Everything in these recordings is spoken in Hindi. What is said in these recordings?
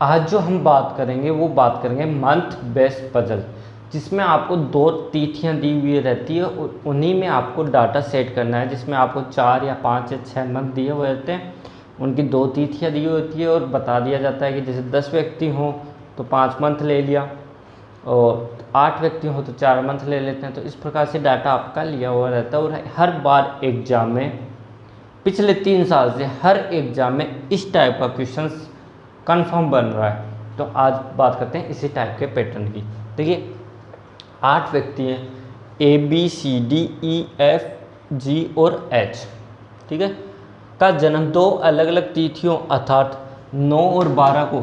आज जो हम बात करेंगे वो बात करेंगे मंथ बेस्ड पजल, जिसमें आपको 2 तिथियां दी हुई रहती है और उन्हीं में आपको डाटा सेट करना है, जिसमें आपको 4 या 5 या 6 मंथ दिए हुए रहते हैं, उनकी 2 तिथियां दी होती है और बता दिया जाता है कि जैसे 10 व्यक्ति हों तो 5 मंथ ले लिया और 8 व्यक्ति हो तो 4 मंथ ले लेते हैं। तो इस प्रकार से डाटा आपका लिया हुआ रहता है और हर बार एग्जाम में पिछले 3 साल से हर एग्जाम में इस टाइप का क्वेश्चंस कंफर्म बन रहा है। तो आज बात करते हैं इसी टाइप के पैटर्न की। देखिए 8 व्यक्ति हैं, ABCDEFG और H, ठीक है, का जन्म 2 अलग अलग तिथियों अर्थात 9 और 12 को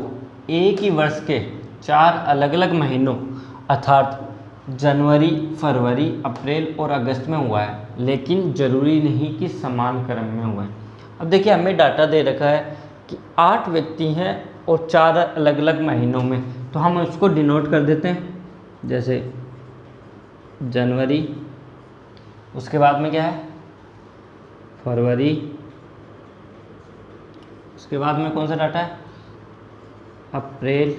एक ही वर्ष के 4 अलग अलग महीनों अर्थात जनवरी, फरवरी, अप्रैल और अगस्त में हुआ है, लेकिन ज़रूरी नहीं कि समान क्रम में हुआ है। अब देखिए हमें डाटा दे रखा है कि 8 व्यक्ति हैं और 4 अलग अलग महीनों में, तो हम उसको डिनोट कर देते हैं, जैसे जनवरी, उसके बाद में क्या है फरवरी, उसके बाद में कौन सा डाटा है अप्रैल,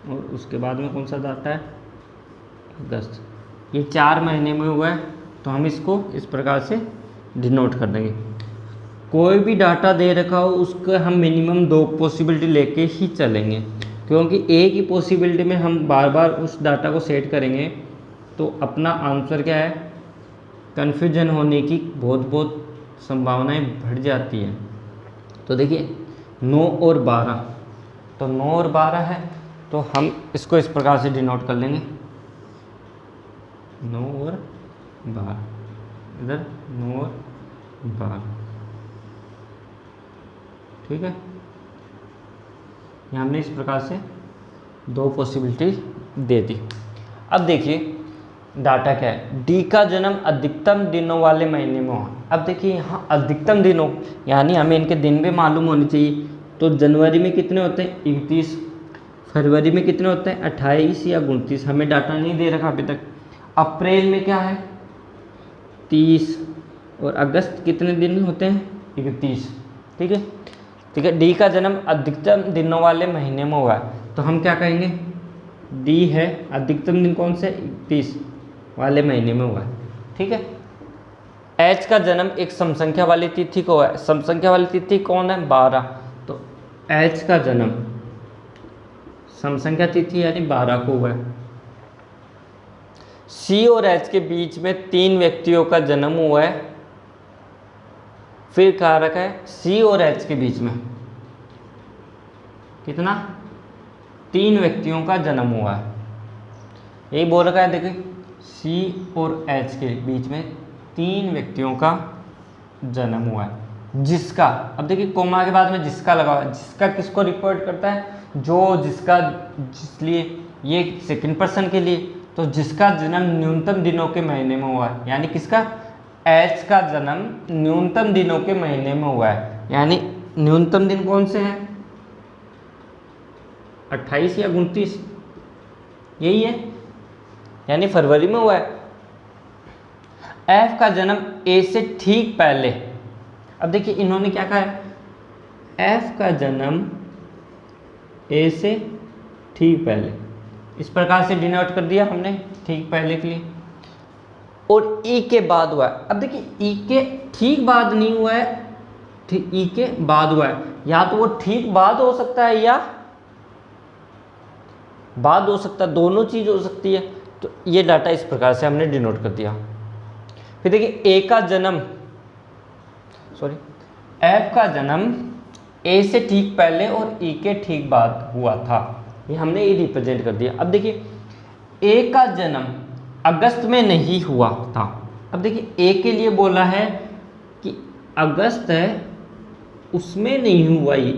और उसके बाद में कौन सा डाटा है अगस्त। ये 4 महीने में हुआ है, तो हम इसको इस प्रकार से डिनोट कर देंगे। कोई भी डाटा दे रखा हो उसका हम मिनिमम 2 पॉसिबिलिटी लेके ही चलेंगे, क्योंकि एक ही पॉसिबिलिटी में हम बार बार उस डाटा को सेट करेंगे तो अपना आंसर क्या है कन्फ्यूजन होने की बहुत संभावनाएं बढ़ जाती हैं। तो देखिए 9 और 12, तो 9 और 12 है तो हम इसको इस प्रकार से डिनोट कर लेंगे 9 और 12, इधर 9 और 12, ठीक है। यहाँ हमने इस प्रकार से 2 पॉसिबिलिटी दे दी। अब देखिए डाटा क्या है, डी का जन्म अधिकतम दिनों वाले महीने में हुआ। अब देखिए यहाँ अधिकतम दिनों यानी हमें इनके दिन भी मालूम होने चाहिए। तो जनवरी में कितने होते हैं 31, फरवरी में कितने होते हैं 28 या 29, हमें डाटा नहीं दे रखा अभी तक। अप्रैल में क्या है 30 और अगस्त कितने दिन होते हैं 31, ठीक है। ठीक है, डी का जन्म अधिकतम दिनों वाले महीने में हुआ है, तो हम क्या कहेंगे डी है अधिकतम दिन कौन से 31 वाले महीने में हुआ है, ठीक है। एच का जन्म एक समसंख्या वाली तिथि को हुआ है, समसंख्या वाली तिथि कौन है 12, तो एच का जन्म समसंख्या तिथि यानी 12 को हुआ है। सी और एच के बीच में 3 व्यक्तियों का जन्म हुआ है, फिर कहा रखा है सी और एच के बीच में कितना 3 व्यक्तियों का जन्म हुआ है, यही बोल रखा है। देखिए सी और एच के बीच में 3 व्यक्तियों का जन्म हुआ है, जिसका, अब देखिए कोमा के बाद में जिसका लगा हुआ है, जिसका किसको रिपोर्ट करता है जिसलिए ये सेकंड पर्सन के लिए, तो जिसका जन्म न्यूनतम दिनों के महीने में हुआ है, यानी किसका एच का जन्म न्यूनतम दिनों के महीने में हुआ है, यानी न्यूनतम दिन कौन से हैं 28 या 29, यही है, यानी फरवरी में हुआ है। एफ का जन्म ए से ठीक पहले, अब देखिए इन्होंने क्या कहा है एफ का जन्म ए से ठीक पहले, इस प्रकार से डिनोट कर दिया हमने ठीक पहले के लिए। और ई के बाद हुआ है, अब देखिए ई के ठीक बाद नहीं हुआ है, ई के बाद हुआ है, या तो वो ठीक बाद हो सकता है या बाद हो सकता है, दोनों चीज हो सकती है। तो ये डाटा इस प्रकार से हमने डिनोट कर दिया। फिर देखिए ए का जन्म एफ का जन्म ए से ठीक पहले और ई के ठीक बाद हुआ था, ये हमने ये रिप्रेजेंट कर दिया। अब देखिए ए का जन्म अगस्त में नहीं हुआ था, अब देखिए ए के लिए बोला है कि अगस्त है उसमें नहीं हुआ ये।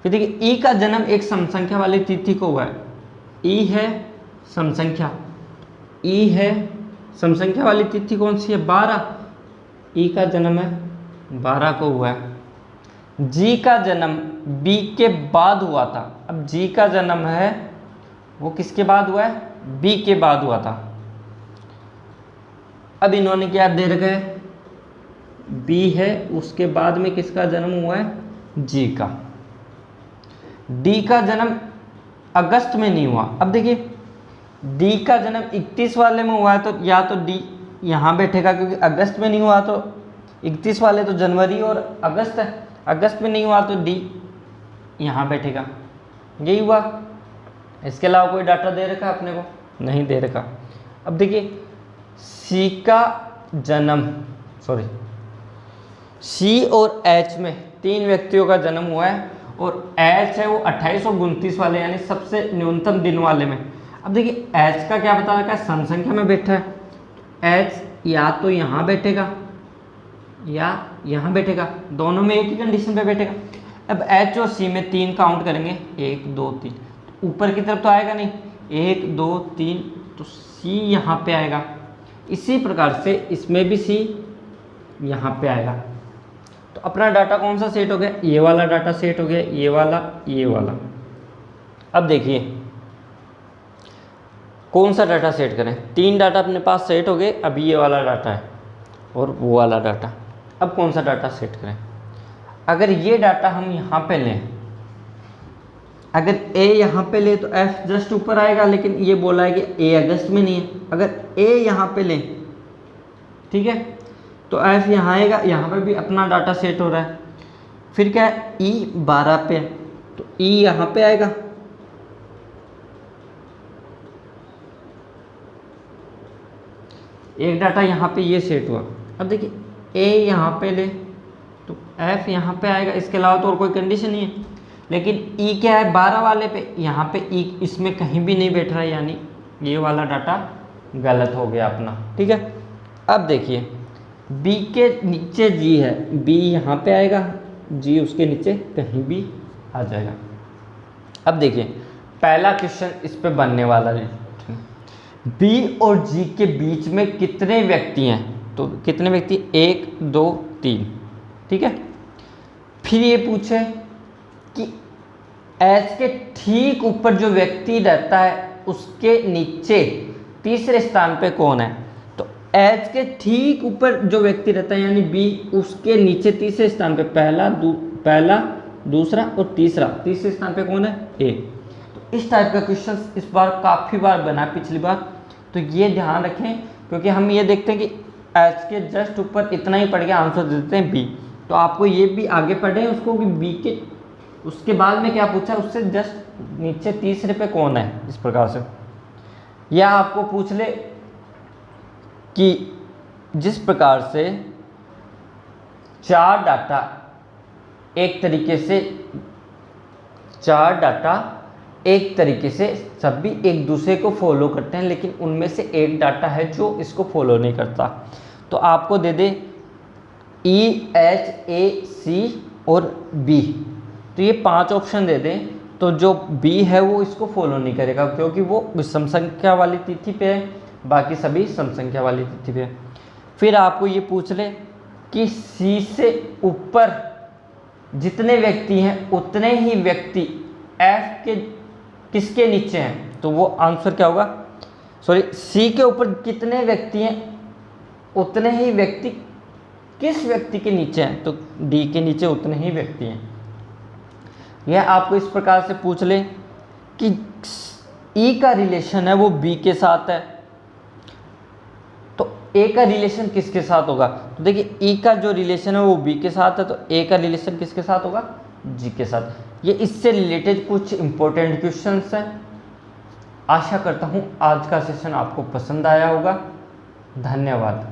फिर देखिए ई का जन्म एक समसंख्या वाली तिथि को हुआ है, ई है समसंख्या, ई है समसंख्या वाली तिथि कौन सी है 12, ई का जन्म है 12 को हुआ है। जी का जन्म बी के बाद हुआ था, अब जी का जन्म है वो किसके बाद हुआ है बी के बाद हुआ था। अब इन्होंने क्या दे रखा है बी है, उसके बाद में किसका जन्म हुआ है, जी का। डी का जन्म अगस्त में नहीं हुआ। अब देखिए डी का जन्म 31 वाले में हुआ है, तो या तो डी यहाँ बैठेगा, क्योंकि अगस्त में नहीं हुआ, तो 31 वाले तो जनवरी और अगस्त है, अगस्त में नहीं हुआ तो डी यहाँ बैठेगा, यही हुआ। इसके अलावा कोई डाटा दे रखा है अपने को, नहीं दे रखा। अब देखिए सी का जन्म, सी और एच में 3 व्यक्तियों का जन्म हुआ है, और एच है वो 2829 वाले यानी सबसे न्यूनतम दिन वाले में। अब देखिए एच का क्या बता रखा है, सम संख्या में बैठा है, एच या तो यहाँ बैठेगा या यहाँ बैठेगा, दोनों में एक ही कंडीशन पे बैठेगा। अब एच और सी में 3 काउंट करेंगे, 1 2 3, ऊपर की तरफ तो आएगा नहीं, 1 2 3, तो सी यहाँ पे आएगा। इसी प्रकार से इसमें भी सी यहाँ पे आएगा। तो अपना डाटा कौन सा सेट हो गया, ये वाला डाटा सेट हो गया, ये वाला। अब देखिए कौन सा डाटा सेट करें, 3 डाटा अपने पास सेट हो गए, अभी ये वाला डाटा है और वो वाला डाटा। अब कौन सा डाटा सेट करें, अगर ये डाटा हम यहाँ पे लें, अगर ए यहाँ पे ले तो एफ जस्ट ऊपर आएगा, लेकिन ये बोला है कि ए अगस्त में नहीं है। अगर ए यहाँ पे लें, ठीक है, तो एफ यहाँ आएगा, यहाँ पे भी अपना डाटा सेट हो रहा है। फिर क्या है, ई 12 पे है, तो ई यहाँ पे आएगा, एक डाटा यहाँ पे ये सेट हुआ। अब देखिए ए यहाँ पे ले तो एफ यहाँ पे आएगा, इसके अलावा तो और कोई कंडीशन नहीं है। लेकिन ई क्या है, 12 वाले पे, यहाँ पे ई इसमें कहीं भी नहीं बैठ रहा है, यानी ये वाला डाटा गलत हो गया अपना, ठीक है। अब देखिए बी के नीचे जी है, बी यहाँ पे आएगा, जी उसके नीचे कहीं भी आ जाएगा। अब देखिए पहला क्वेश्चन इस पे बनने वाला है, बी और जी के बीच में कितने व्यक्ति हैं, तो कितने व्यक्ति, 1 2 3, ठीक है। फिर ये पूछे कि एच के ठीक ऊपर जो व्यक्ति रहता है उसके नीचे तीसरे स्थान पे कौन है, तो एच के ठीक ऊपर जो व्यक्ति रहता है यानी बी, उसके नीचे तीसरे स्थान पे पहला दूसरा और तीसरे स्थान पे कौन है, ए। तो इस टाइप का क्वेश्चन इस बार काफ़ी बार बना पिछली बार, तो ये ध्यान रखें, क्योंकि हम ये देखते हैं कि एच के जस्ट ऊपर इतना ही पढ़ के आंसर दे देते हैं बी, तो आपको ये भी आगे पढ़े उसको कि बी के उसके बाद में क्या पूछा, उससे जस्ट नीचे तीसरे पे कौन है, इस प्रकार से। या आपको पूछ ले कि जिस प्रकार से 4 डाटा एक तरीके से सभी एक दूसरे को फॉलो करते हैं, लेकिन उनमें से एक डाटा है जो इसको फॉलो नहीं करता, तो आपको दे दे ई एच ए सी और बी, तो ये 5 ऑप्शन दे दें, तो जो बी है वो इसको फॉलो नहीं करेगा, क्योंकि वो विषम संख्या वाली तिथि पे है, बाकी सभी सम संख्या वाली तिथि पे है। फिर आपको ये पूछ ले कि सी से ऊपर जितने व्यक्ति हैं उतने ही व्यक्ति एफ के किसके नीचे हैं, तो वो आंसर क्या होगा, सी के ऊपर कितने व्यक्ति हैं उतने ही व्यक्ति किस व्यक्ति के नीचे हैं, तो डी के नीचे उतने ही व्यक्ति हैं। यह आपको इस प्रकार से पूछ ले कि ई का रिलेशन है वो बी के साथ है, तो ए का रिलेशन किसके साथ होगा, तो देखिए ई का जो रिलेशन है वो बी के साथ है, तो ए का रिलेशन किसके साथ होगा, जी के साथ। ये इससे रिलेटेड कुछ इंपॉर्टेंट क्वेश्चंस हैं। आशा करता हूँ आज का सेशन आपको पसंद आया होगा। धन्यवाद।